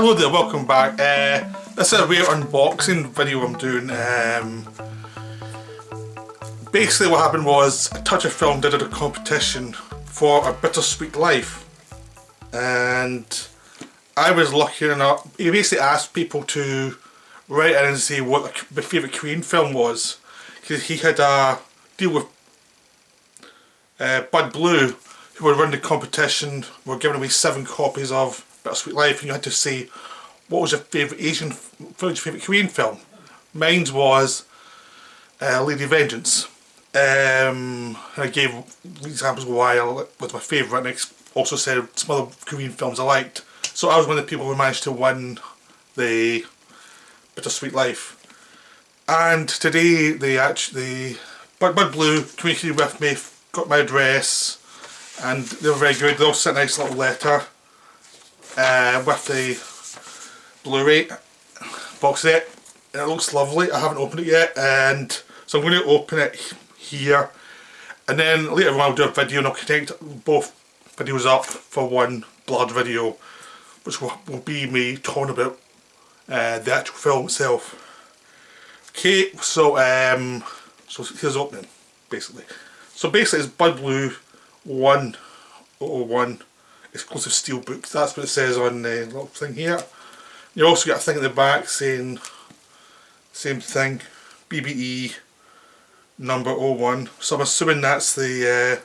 Hello there, welcome back. This is a rare unboxing video I'm doing. Basically what happened was A Touch of Film did a competition for A Bittersweet Life, and I was lucky enough. He basically asked people to write in and say what their favourite Korean film was, because he had a deal with Bud Blue, who were running the competition. Were giving away 7 copies of Bittersweet Life, and you had to say what was your favourite favourite Korean film. Mine was Lady Vengeance. I gave examples of why it was my favourite, and I also said some other Korean films I liked. So I was one of the people who managed to win the Bittersweet Life. And today Bud Blue communicated with me, got my address, and they were very good. They also sent a nice little letter with the Blu-ray box set. It looks lovely. I haven't opened it yet, and so I'm going to open it here, and then later on I'll do a video and I'll connect both videos up for one blurred video, which will be me talking about the actual film itself. Okay, so here's the opening, basically. So basically it's Bud Blue 101 exclusive steelbook. That's what it says on the little thing here. You also got a thing at the back saying same thing, BBE number 01. So I'm assuming that's the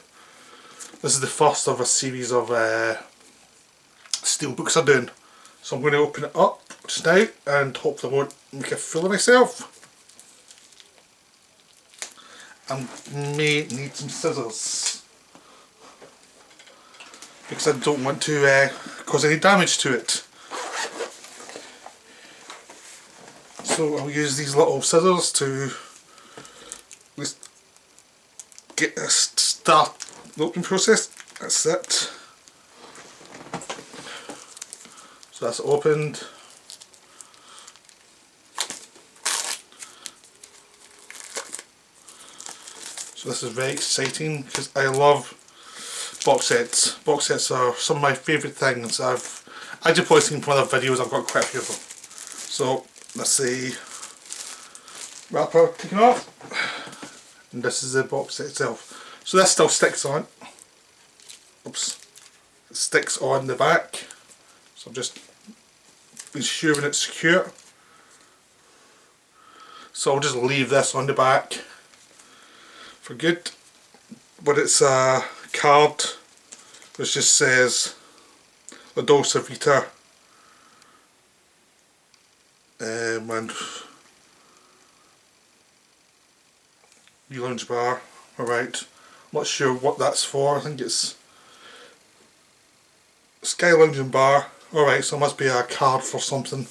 this is the first of a series of steelbooks I'm doing. So I'm going to open it up just now and hopefully I won't make a fool of myself. I may need some scissors, because I don't want to cause any damage to it. So I'll use these little scissors to just start the opening process. That's it. So that's opened. So this is very exciting because I love box sets. Box sets are some of my favourite things. I've just probably seen from other videos. I've got quite a few of them. So let's see. Wrapper taken off, and this is the box set itself. So this still sticks on. Oops, it sticks on the back. So I'm just ensuring it's secure. So I'll just leave this on the back for good. But it's a card which just says La Dolce Vita, and lounge bar. Alright, I'm not sure what that's for. I think it's Sky Lounge and Bar. Alright, so it must be a card for something.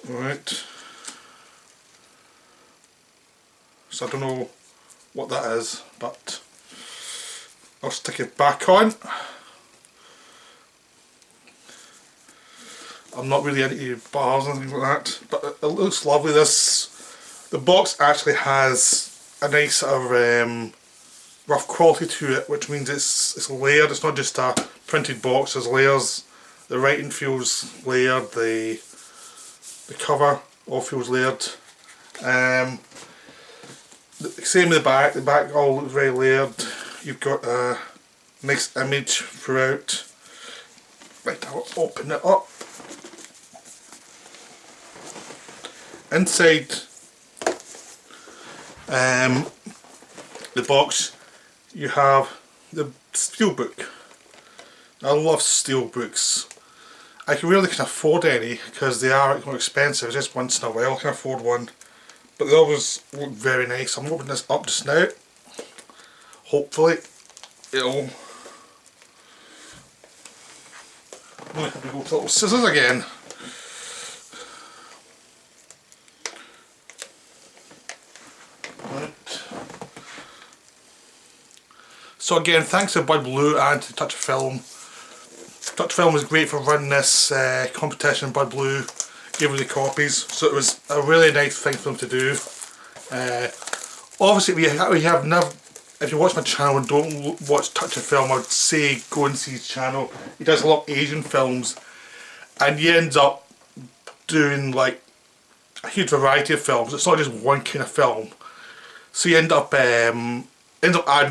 Alright, so I don't know what that is, but I'll stick it back on. I'm not really into bars and things like that, but it looks lovely. The box actually has a nice sort of rough quality to it, which means it's layered. It's not just a printed box. There's layers. The writing feels layered. The cover all feels layered. Same with the back. The back all looks very layered. You've got a nice image throughout. Right, I'll open it up. Inside the box you have the steelbook. I love steelbooks. I can really can afford any because they are more expensive. Just once in a while I can afford one, but they always look very nice. I'm opening this up just now. Hopefully it'll... I'm going to have to go with little scissors again. So again, thanks to Bud Blue and to Touch of Film. Touch of Film was great for running this competition. Bud Blue gave me the copies, so it was a really nice thing for them to do. Obviously, if you watch my channel and don't watch Touch of Film, I would say go and see his channel. He does a lot of Asian films, and he ends up doing like a huge variety of films. It's not just one kind of film. So you end up adding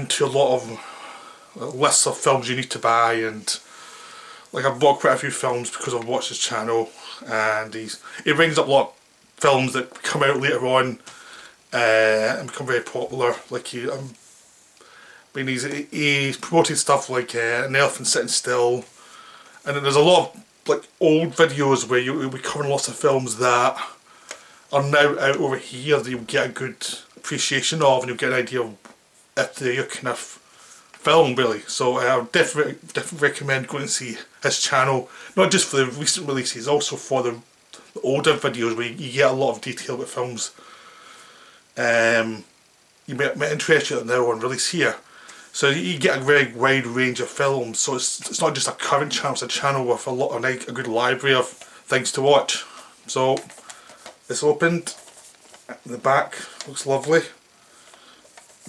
to a lot of lists of films you need to buy, and like I've bought quite a few films because I've watched his channel, and he brings up a lot of films that come out later on and become very popular. Like he's promoted stuff like An Elephant Sitting Still, and then there's a lot of like old videos where you'll be covering lots of films that are now out over here that you'll get a good appreciation of, and you'll get an idea of if they're your kind of film really. So I would definitely recommend going and see his channel, not just for the recent releases, also for the older videos where you get a lot of detail about films you might interest you in now on release here. So you get a very wide range of films, so it's not just a current channel, it's a channel with a good library of things to watch. So it's opened, the back looks lovely.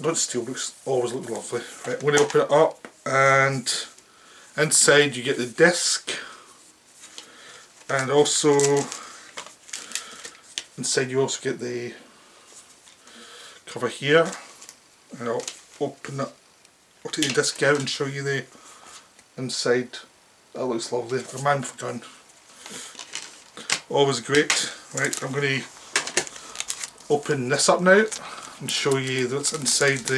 Don't steel books always look lovely. Right, I'm going to open it up, and inside you get the disc, and also inside you also get the cover here. And I'll open it. I'll take the disc out and show you the inside. That looks lovely. A man with a gun. Always great. Right, I'm going to open this up now and show you what's inside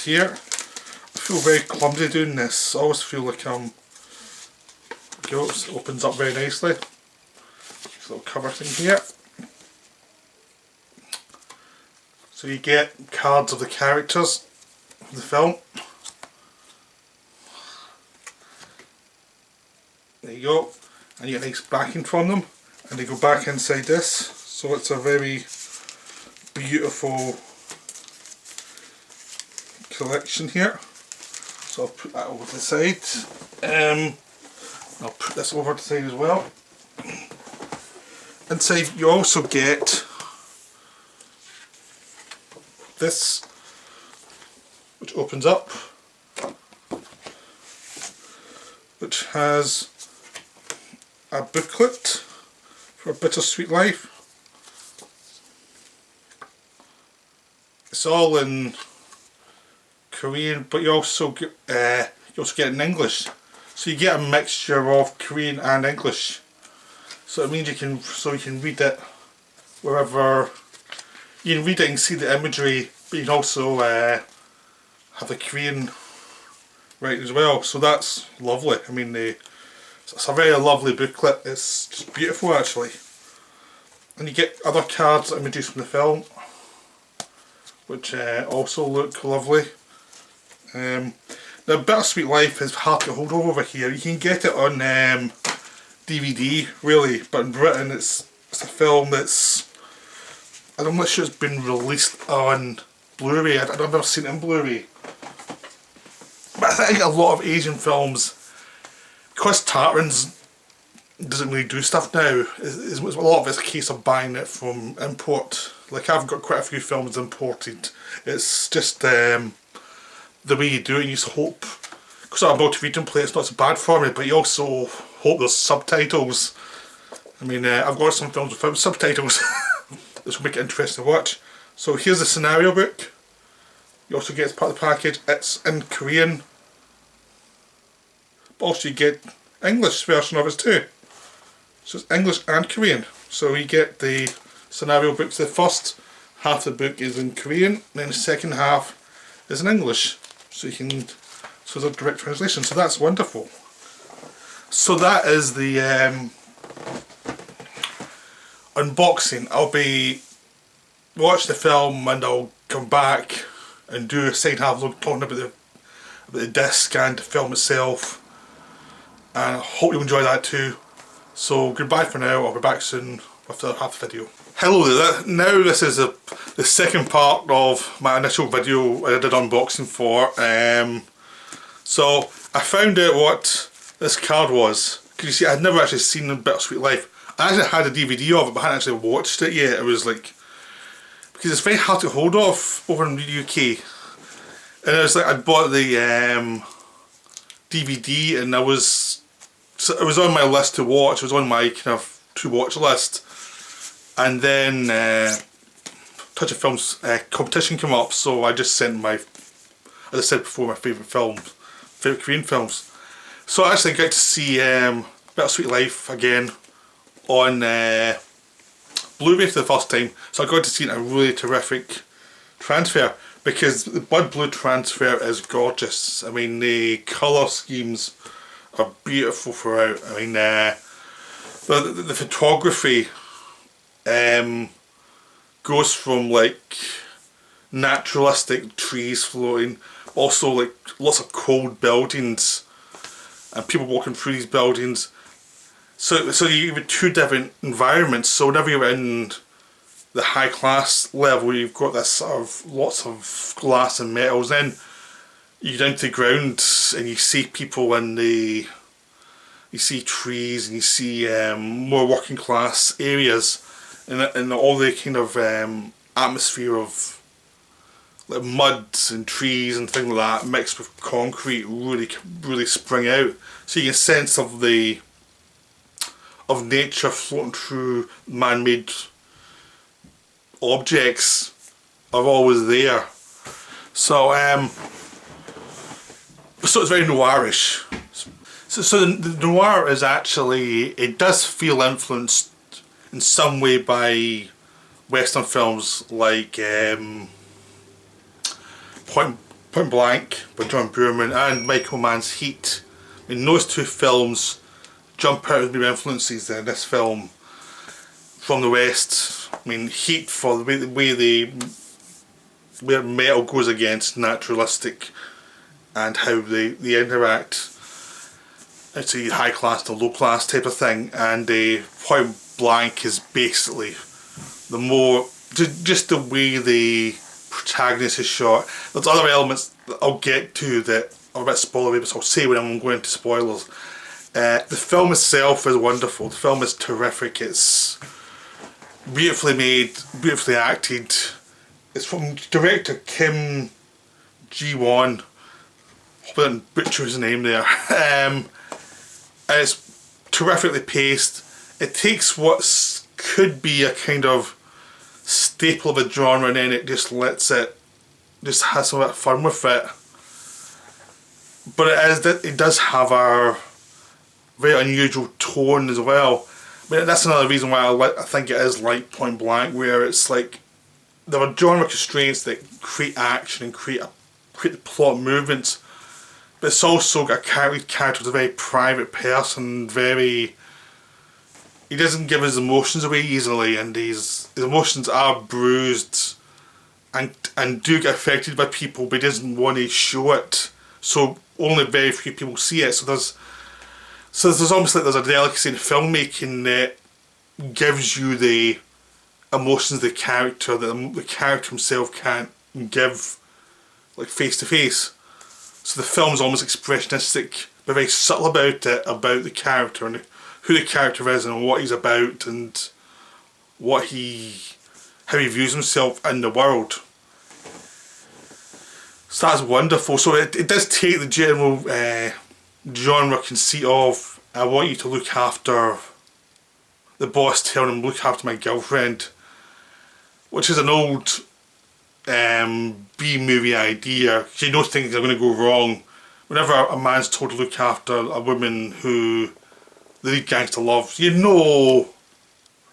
here. I feel very clumsy doing this. I always feel like it opens up very nicely. This little cover thing here. So you get cards of the characters of the film. There you go. And you get a nice backing from them, and they go back inside this, so it's a very beautiful collection here. So I'll put that over to the side. I'll put this over to the side as well. Inside you also get this, which opens up, which has a booklet for A Bittersweet Life. It's all in Korean, but you also get it in English. So you get a mixture of Korean and English. So it means you can read it wherever you can read it and see the imagery, but you can also have the Korean writing as well. So that's lovely. I mean, it's a very lovely booklet. It's just beautiful actually. And you get other cards, images from the film, which also look lovely. Now Bittersweet Life is hard to hold over here. You can get it on DVD really, but in Britain it's a film that's, I'm not sure it's been released on Blu-ray. I've never seen it in Blu-ray. But I think a lot of Asian films, because Tartarans doesn't really do stuff now, a lot of it's a case of buying it from import. Like I've got quite a few films imported. It's just the way you do it. You just hope, because I'm a multi-region player, it's not so bad for me, but you also hope there's subtitles. I mean, I've got some films without subtitles. This will make it interesting to watch. So here's the scenario book. You also get as part of the package, it's in Korean. But also you get English version of it too. So it's English and Korean. So you get the scenario books. The first half of the book is in Korean, and then the second half is in English. So you can, so there's a direct translation. So that's wonderful. So that is the unboxing. I'll be watch the film and I'll come back and do a second half look talking about the disc and the film itself. And I hope you enjoy that too. So goodbye for now. I'll be back soon with the other half of the video. Hello there. Now this is the second part of my initial video I did unboxing for. So I found out what this card was. Because you see, I'd never actually seen A Bittersweet Life. I actually had a DVD of it, but I hadn't actually watched it yet. It was like, because it's very hard to hold off over in the UK. And it was like I bought the DVD, and it was on my list to watch. It was on my kind of to watch list, and then Touch of Films competition came up, so I just sent my, as I said before, my favourite Korean films. So I actually got to see Bittersweet Life again on Blu-ray for the first time. So I got to see it in a really terrific transfer, because the Bud Blue transfer is gorgeous. I mean, the colour schemes are beautiful throughout. I mean, the photography goes from like naturalistic trees floating, also like lots of cold buildings and people walking through these buildings. So you have two different environments. So whenever you're in the high class level, you've got this sort of lots of glass and metals. Then you go down to the ground and you see people in the, you see trees, and you see more working class areas, and all the kind of atmosphere of like mud and trees and things like that mixed with concrete really spring out. So you get a sense of nature floating through man-made objects are always there. So so it's very noirish. So the noir is actually, it does feel influenced in some way by Western films like Point Blank by John Boorman and Michael Mann's Heat. I mean, those two films jump out as being influences in this film from the West. I mean, Heat for the way where metal goes against naturalistic and how they interact. It's a high class to low class type of thing, and Point Blank is basically the more just the way the protagonist is shot. There's other elements that I'll get to that are a bit spoilery, but I'll say when I'm going into spoilers. The film itself is wonderful. The film is terrific. It's beautifully made, beautifully acted. It's from director Kim Ji-won. Hope I didn't butcher his name there. And it's terrifically paced. It takes what could be a kind of staple of a genre, and then it just just has some bit of fun with it. But it does have a very unusual tone as well. I mean, that's another reason why I think it is like Point Blank, where it's like there are genre constraints that create action and create the plot movements, but it's also got a character who's a very private person, he doesn't give his emotions away easily, and his emotions are bruised and do get affected by people, but he doesn't want to show it, so only very few people see it. So there's almost like there's a delicacy in filmmaking that gives you the emotions of the character that the character himself can't give, like face to face. So the film's almost expressionistic, but very subtle about it, about the character and who the character is and what he's about and how he views himself in the world. So that's wonderful. So it does take the general genre conceit of, I want you to look after the boss telling him, look after my girlfriend, which is an old B-movie idea. You know things are going to go wrong. Whenever a man's told to look after a woman who the lead gangster loves, you know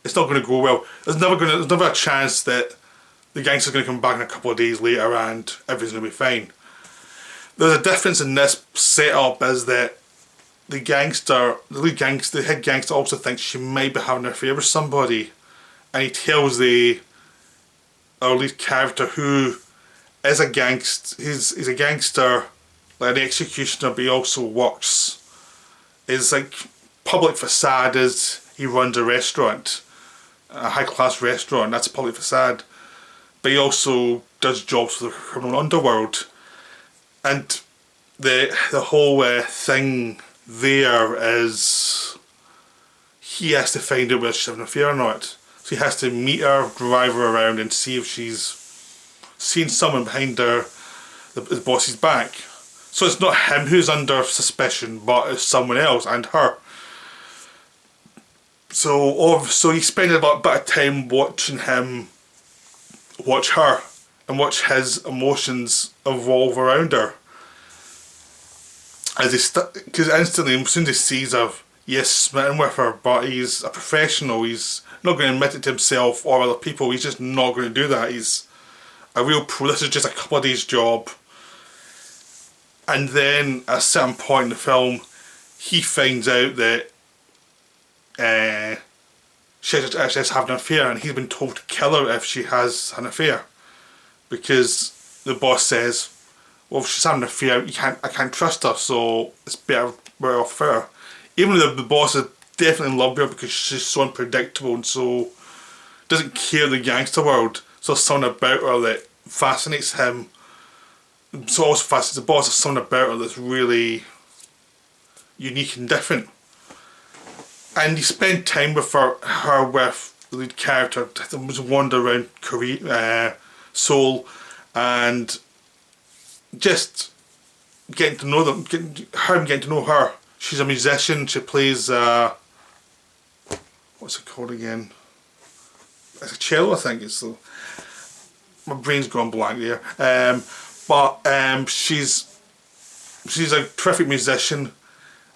it's not going to go well. There's never a chance that the gangster's going to come back in a couple of days later and everything's going to be fine. There's a difference in this setup, is that the head gangster also thinks she might be having an affair with somebody, and he tells our lead character, who is a gangster, he's a gangster, like an executioner, but he also works, his like public facade is he runs a restaurant, a high class restaurant, that's a public facade, but he also does jobs for the criminal underworld. And the whole thing there is he has to find out whether she's having an affair or not. So he has to meet her, drive her around and see if she's seen someone behind the his boss's back. So it's not him who's under suspicion, but it's someone else and her. So you spend a bit of time watching him watch her and watch his emotions evolve around her. Because instantly, as soon as he sees her, he's smitten with her, but he's a professional. He's not going to admit it to himself or other people. He's just not going to do that. He's a real pro. This is just a couple of days' job. And then at a certain point in the film, he finds out that she's actually having an affair, and he's been told to kill her if she has an affair, because the boss says, well, if she's having an affair, I can't trust her, so it's better we're off her. Even though the boss is definitely in love with her because she's so unpredictable and so doesn't care the gangster world, so there's something about her that fascinates him. So also fascinates the boss. There's something about her that's really unique and different. And you spend time with her with the lead character, wander around Korea, Seoul, and just getting to know them, getting to know her. She's a musician. She plays what's it called again? It's a cello, I think. It's my brain's gone blank there. But she's a terrific musician.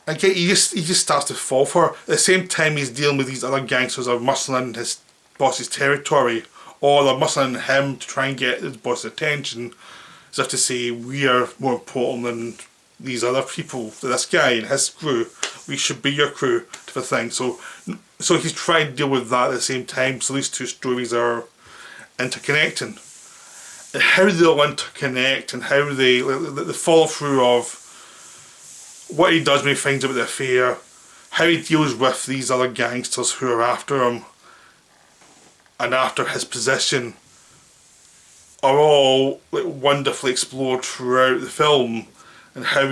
And he just starts to fall for her. At the same time, he's dealing with these other gangsters who are muscling his boss's territory, or they're muscling him to try and get his boss's attention, as if to say, we are more important than these other people, this guy and his crew. We should be your crew, type of thing. So he's trying to deal with that at the same time. So these two stories are interconnecting. And how they all interconnect, and how the follow through of what he does when he finds out about the affair, how he deals with these other gangsters who are after him and after his position, are all wonderfully explored throughout the film. And how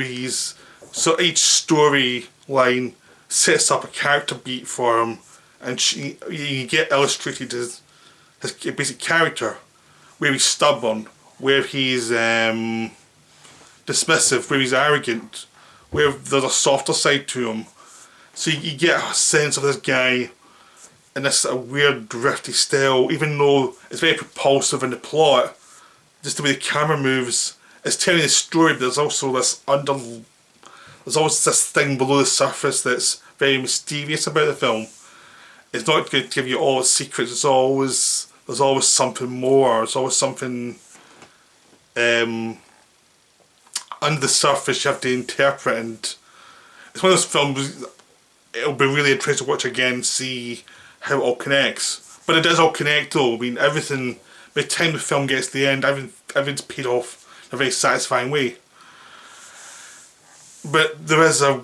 so each storyline sets up a character beat for him, and you get illustrated his basic character, where he's stubborn, where he's dismissive, where he's arrogant, where there's a softer side to him. So you get a sense of this guy in this weird drifty style, even though it's very propulsive in the plot. Just the way the camera moves, it's telling the story, but there's also there's always this thing below the surface that's very mysterious about the film. It's not going to give you all its secrets. There's always something more. There's always something under the surface you have to interpret, and it's one of those films it'll be really interesting to watch again and see how it all connects. But it does all connect though. I mean, everything, by the time the film gets to the end, everything's paid off in a very satisfying way. But there is how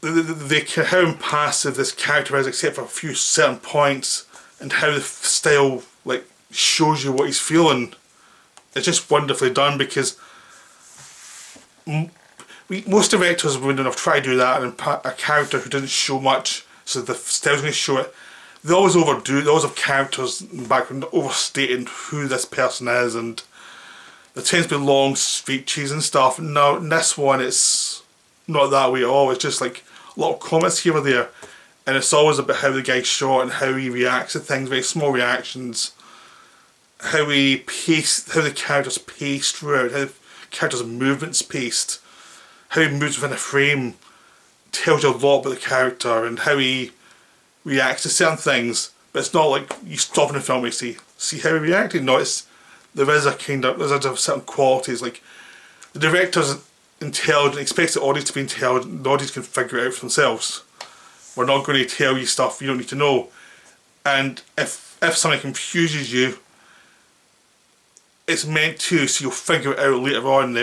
impassive this character is, except for a few certain points, and how the style shows you what he's feeling. It's just wonderfully done, because most directors would have tried to do that, and a character who doesn't show much, so the style's going to show it. They always overdo it. They always have characters in the background overstating who this person is, and there tends to be long speeches and stuff. Now in this one, it's not that way at all. It's just like a lot of comments here or there, and it's always about how the guy's shot and how he reacts to things, very small reactions. How the character's paced throughout, how the character's movement's paced, how he moves within a frame tells you a lot about the character and how he reacts to certain things. But it's not like you stop in the film and you see how he reacted. No, there's a certain qualities. Like, the director's intelligent, expects the audience to be intelligent, the audience can figure it out for themselves. We're not going to tell you stuff you don't need to know. And if something confuses you, it's meant to, so you'll figure it out later on.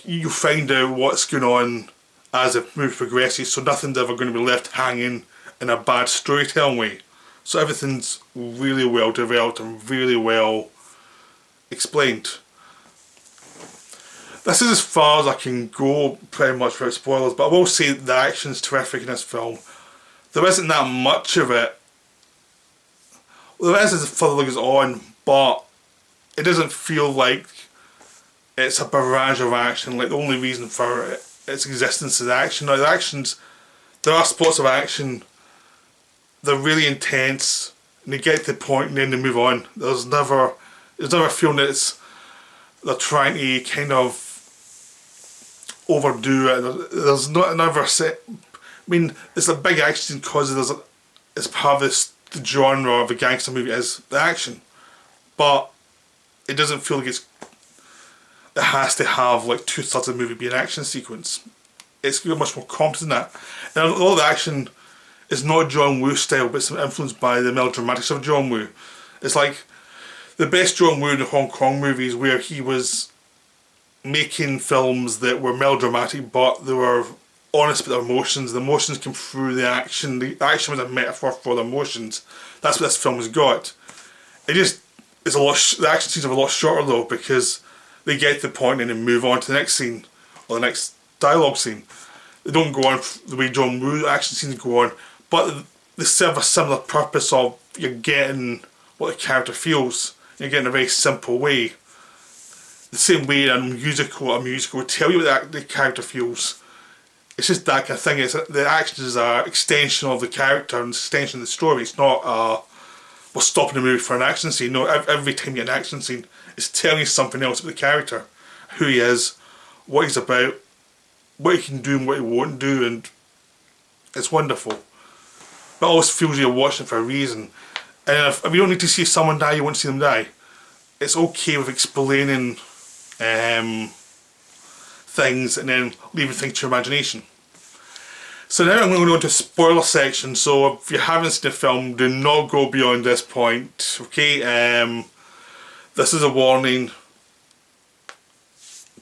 You'll find out what's going on as the movie progresses, so nothing's ever going to be left hanging in a bad storytelling way. So everything's really well developed and really well explained. This is as far as I can go, pretty much, without spoilers, but I will say the action's terrific in this film. There isn't that much of it. Well, there is as the further goes on, but it doesn't feel like it's a barrage of action. Like, the only reason for its existence is action. Now, the actions, there are spots of action, they're really intense, and they get to the point and then they move on. There's never a feeling that they're trying to kind of overdo it. There's not never set. I mean, it's a big action because it's part of the genre of a gangster movie is the action, but it doesn't feel like it has to have like 2/3 of the movie be an action sequence. It's much more complex than that. And a lot of the action is not John Woo style, but it's influenced by the melodramatics of John Woo. It's like the best John Woo in the Hong Kong movies, where he was making films that were melodramatic, but they were honest with their emotions. The emotions came through the action. The action was a metaphor for the emotions. That's what this film has got. It's a lot. The action scenes are a lot shorter though, because they get to the point and then move on to the next scene or the next dialogue scene. They don't go on the way John Woo action scenes go on, but they serve a similar purpose of you're getting what the character feels. You're getting a very simple way. The same way a musical will tell you what the character feels. It's just that kind of thing. The actions are an extension of the character and extension of the story. It's not we're stopping the movie for an action scene. No, every time you get an action scene, it's telling you something else about the character, who he is, what he's about, what he can do and what he won't do, and it's wonderful. But it always feels you're watching it for a reason. And if you don't need to see someone die, you won't see them die. It's okay with explaining things and then leaving things to your imagination. So now I'm going to go into spoiler section. So if you haven't seen the film, do not go beyond this point. Okay, this is a warning.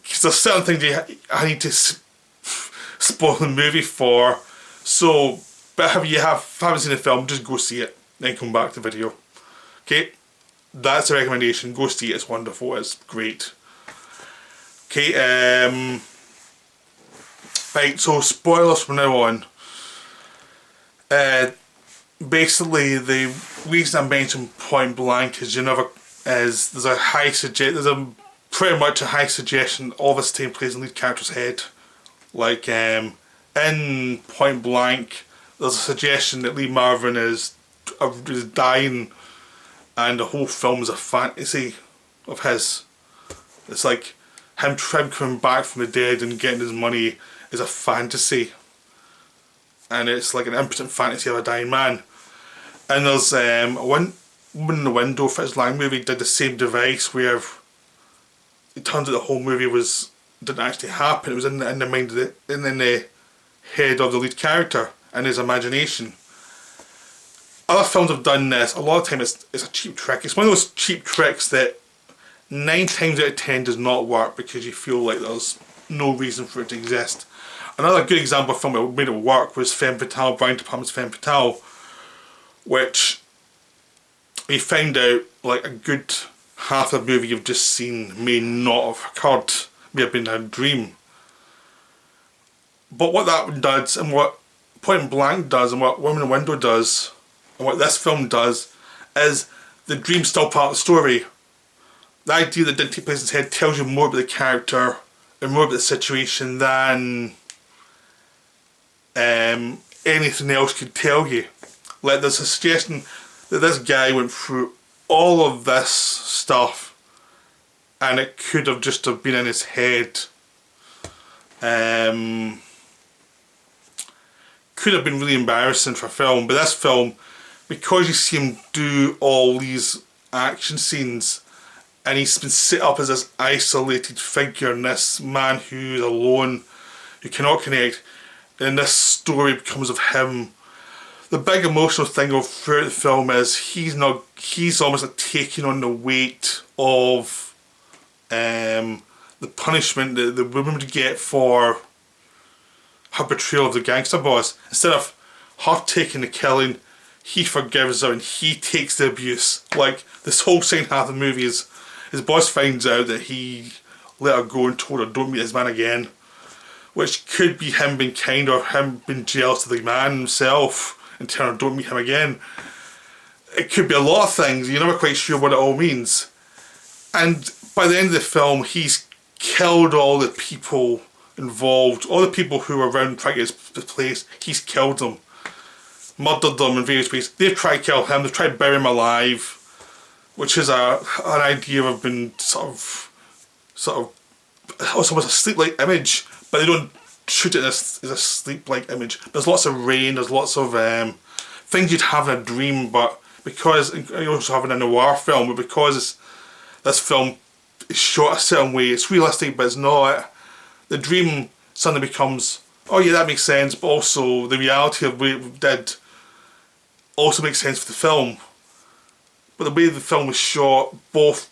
Because there's certain things I need to spoil the movie for. So, but if you haven't seen the film, just go see it, then come back to the video. Okay, that's a recommendation. Go see it. It's wonderful. It's great. Okay, right, so spoilers from now on. Basically, the reason I mentioned point blank is there's a pretty much a high suggestion all this taking place in the lead character's head. Like in Point Blank, there's a suggestion that Lee Marvin is dying, and the whole film is a fantasy of his. It's like him coming back from the dead and getting his money is a fantasy, and it's like an impotent fantasy of a dying man. And there's one Woman in the Window, Fritz Lang movie, did the same device where it turns out the whole movie didn't actually happen. It was in the mind of in the head of the lead character and his imagination. Other films have done this. A lot of time it's a cheap trick. It's one of those cheap tricks that 9 times out of 10 does not work because you feel like there's no reason for it to exist. Another good example of a film that made it work was Femme Fatale, Brian De Palma's Femme Fatale, which we found out like a good half of the movie you've just seen may not have occurred, may have been a dream. But what that one does, and what Point Blank does, and what Woman in the Window does, and what this film does, is the dream's still part of the story. The idea that didn't take place in his head tells you more about the character and more about the situation than anything else could tell you. Like, there's a suggestion that this guy went through all of this stuff and it could have just have been in his head. Could have been really embarrassing for film, but this film, because you see him do all these action scenes and he's been set up as this isolated figure and this man who's alone, who cannot connect, and this story becomes of him. The big emotional thing throughout the film is he's almost like taking on the weight of the punishment that the woman would get for her betrayal of the gangster boss. Instead of her taking the killing, he forgives her and he takes the abuse. Like, this whole second half of the movie is his boss finds out that he let her go and told her don't meet his man again, which could be him being kind or him being jealous of the man himself and telling her don't meet him again. It could be a lot of things. You're never quite sure what it all means. And by the end of the film, he's killed all the people involved, all the people who were around trying to get the place. He's killed them, murdered them in various ways. They've tried to kill him, they've tried to bury him alive, which is an idea of being sort of it's almost a sleep-like image, but they don't shoot it as a sleep-like image. There's lots of rain, there's lots of things you'd have in a dream, but because you also have in a noir film, but because this film is shot a certain way, it's realistic, but it's not. The dream suddenly becomes, oh yeah, that makes sense, but also the reality of what it did also makes sense for the film. But the way the film was shot, both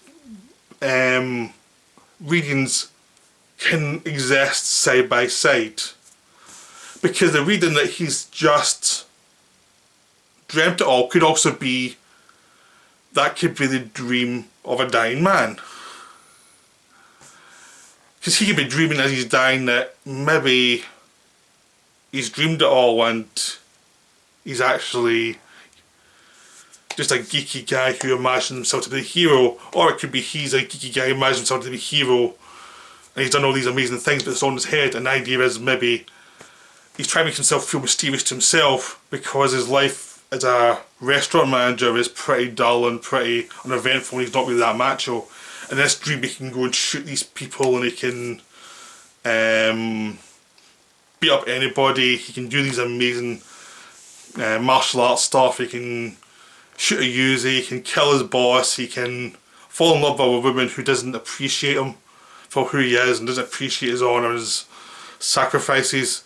readings can exist side by side. Because the reading that he's just dreamt it all could also be, that could be the dream of a dying man. Because he could be dreaming as he's dying that maybe he's dreamed it all and he's actually just a geeky guy who imagines himself to be the hero, or it could be he's a geeky guy who imagines himself to be the hero and he's done all these amazing things but it's on his head, and the idea is maybe he's trying to make himself feel mysterious to himself because his life as a restaurant manager is pretty dull and pretty uneventful and he's not really that macho. In this dream he can go and shoot these people and he can beat up anybody, he can do these amazing martial arts stuff, he can shoot a Uzi, he can kill his boss, he can fall in love with a woman who doesn't appreciate him for who he is and doesn't appreciate his honour, his sacrifices.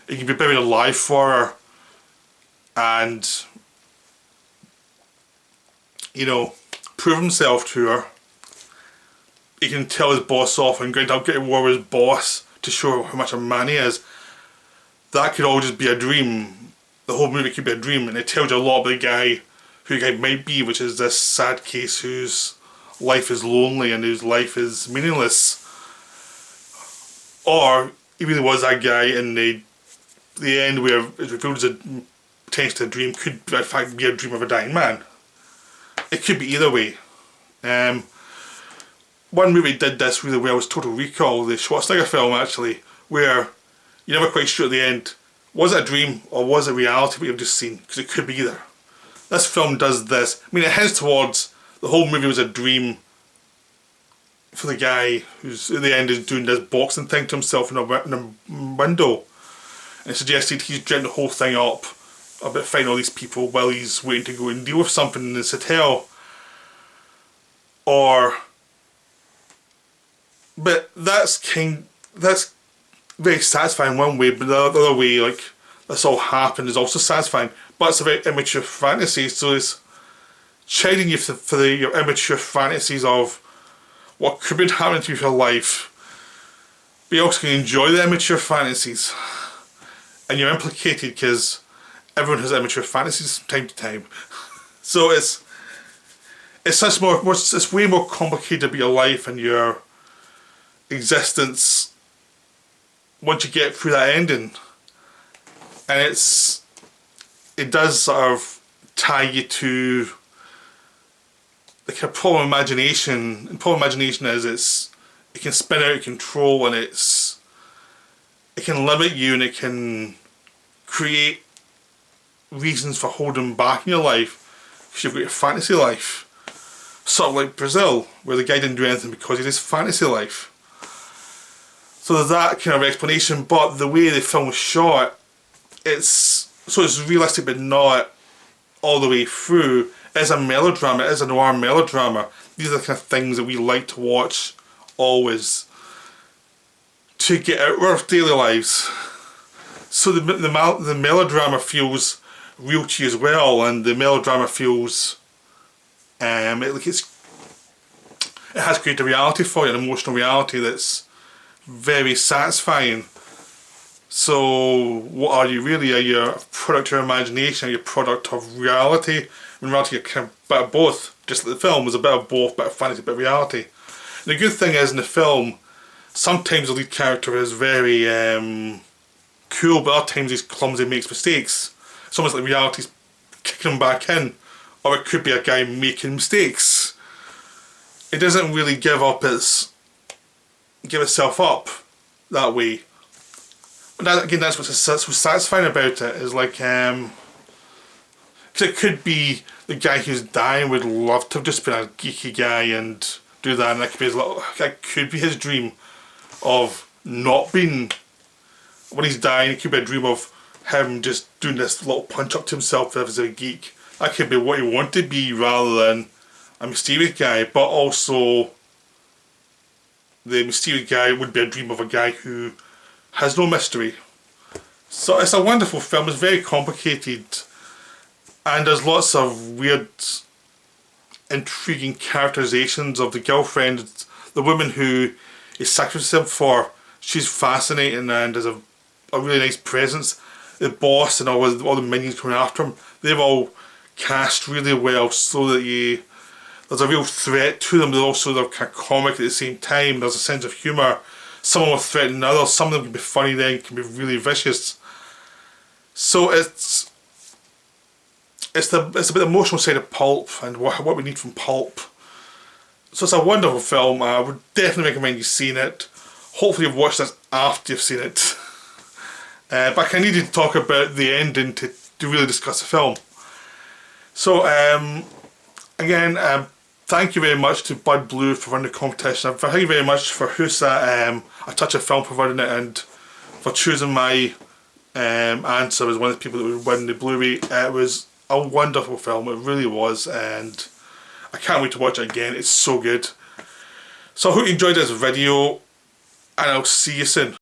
He can be buried alive for her and, you know, prove himself to her. He can tell his boss off and get in war with his boss to show how much a man he is. That could all just be a dream. The whole movie could be a dream, and it tells you a lot about the guy, who the guy might be, which is this sad case whose life is lonely and whose life is meaningless. Or he really was that guy in the end where it's revealed as a potentially a dream could in fact be a dream of a dying man. It could be either way. One movie did this really well was Total Recall, the Schwarzenegger film actually, where you're never quite sure at the end, was it a dream or was it reality what you've just seen? Because it could be either. This film does this. I mean, it heads towards the whole movie was a dream for the guy who's at the end is doing this boxing thing to himself in a window. And it suggested he's dreamt the whole thing up about fighting all these people while he's waiting to go and deal with something in this hotel. But that's very satisfying one way, but the other way, like, this all happened is also satisfying. But it's a very immature fantasy, so it's chiding you for your immature fantasies of what could be happening to you for your life. But you also can enjoy the immature fantasies. And you're implicated because everyone has immature fantasies from time to time. So it's way more complicated about your life and your existence once you get through that ending. And it does sort of tie you to the kind of problem of imagination. And problem of imagination is it can spin out of control and it can limit you and it can create reasons for holding back in your life because you've got your fantasy life. Sort of like Brazil, where the guy didn't do anything because he had his fantasy life. So there's that kind of explanation, but the way the film was shot, it's realistic but not all the way through. It is a melodrama, it is a noir melodrama. These are the kind of things that we like to watch always to get out of our daily lives. So the melodrama feels real to you as well, and the melodrama feels it has created a reality for you, an emotional reality that's very satisfying. So what are you really? Are you a product of your imagination? Are you a product of reality? In reality you're kind of a bit of both, just like the film was a bit of both, a bit of fantasy, a bit of reality. And the good thing is in the film, sometimes the lead character is very cool, but other times he's clumsy and makes mistakes. It's almost like reality's kicking him back in, or it could be a guy making mistakes. It doesn't really give up its give itself up that way. But that, again, that's what's so satisfying about it, is like, because it could be the guy who's dying would love to have just been a geeky guy and do that, and that could be that could be his dream of not being, when he's dying, it could be a dream of him just doing this little punch up to himself as a geek. That could be what he wanted to be rather than a mysterious guy, but also the mysterious guy would be a dream of a guy who has no mystery. So it's a wonderful film. It's very complicated, and there's lots of weird, intriguing characterizations of the girlfriend, the woman who he sacrificed him for. She's fascinating and has a really nice presence. The boss and all the minions coming after him, they've all cast really well so that there's a real threat to them, but also they're kind of comic at the same time. There's a sense of humour. Some of them will threaten others, some of them can be funny, then can be really vicious. So it's about the emotional side of pulp and what we need from pulp. So it's a wonderful film. I would definitely recommend you seeing it. Hopefully you've watched this after you've seen it. But I needed to talk about the ending to really discuss the film. So again, thank you very much to Bud Blue for running the competition. Thank you very much for Husa, A Touch of Film, for running it, and for choosing my answer as one of the people that would win the Blu-ray. It was a wonderful film, it really was, and I can't wait to watch it again. It's so good. So I hope you enjoyed this video, and I'll see you soon.